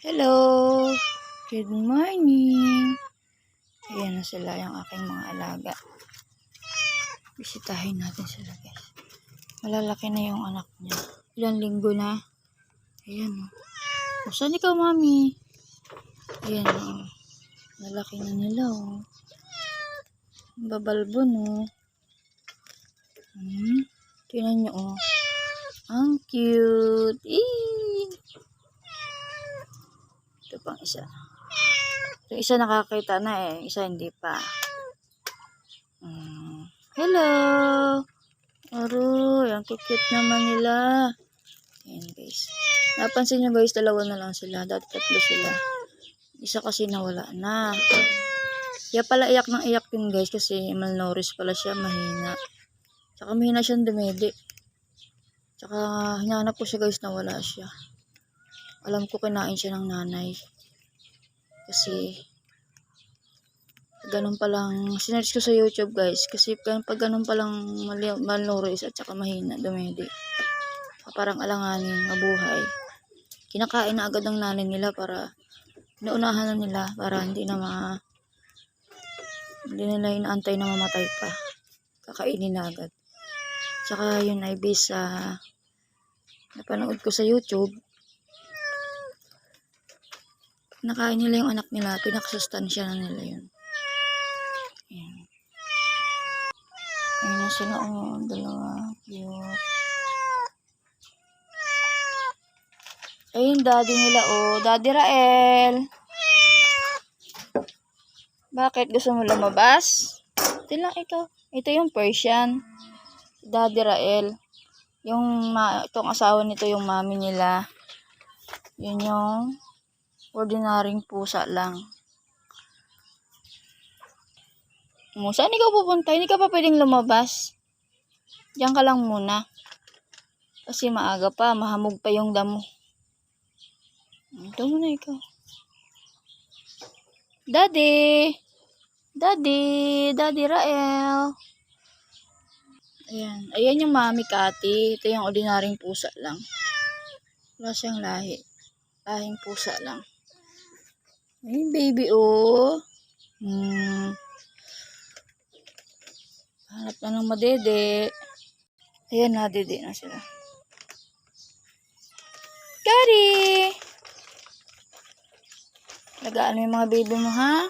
Hello! Good morning! Ayan na sila yung aking mga alaga. Bisitahin natin sila, guys. Malalaki na yung anak niya. Ilang linggo na. Ayan o. O, saan ikaw, mami? Ayan o. Malalaki na nila o. Babalbon o. Tingnan nyo o. Ang cute! Eee! Ito pang isa. Yung isa nakakita na eh. Isa hindi pa. Hello! Aroy, ang cute naman nila. Ayan guys. Napansin nyo guys, dalawa na lang sila. Dati tatlo sila. Isa kasi nawala na. Kaya pala iyak ng iyak yun guys. Kasi malnourished pala siya. Mahina. Tsaka mahina siyang dumedi. Tsaka hinanap ko siya guys, nawala siya. Alam ko kinain siya ng nanay. Kasi ganun palang sinearch ko sa YouTube guys. Kasi pag ganun palang malnourished at saka mahina dumedi. Parang alanganin, mabuhay. Kinakain na agad ng nanay nila para naunahan na nila para hindi nila inaantay na mamatay pa. Kakainin na agad. Tsaka yun ay based sa napanood ko sa YouTube. Nakain nila yung anak nila, pinakasustansya na nila yun. Ayan. Ayan sila o, dalawa. Cute. Ayun, daddy nila o, Daddy Rael. Bakit? Gusto mo lumabas? Ito lang ikaw. Ito yung Persian. Daddy Rael. Itong asawa nito yung mami nila. Yun yung ordinaryong pusa lang. Saan ikaw pupunta? Hindi ka pa pwedeng lumabas. Diyan ka lang muna. Kasi maaga pa. Mahamog pa yung damo. Ito muna ikaw. Daddy! Daddy Rael. Ayan. Ayan yung mami Kati. Ito yung ordinaryong pusa lang. Wala siyang lahi. Lahing pusa lang. Ay, baby oh. Hanap na ng madede. Ayan na, dede na sila. Daddy! Lagaan mo yung mga baby mo ha?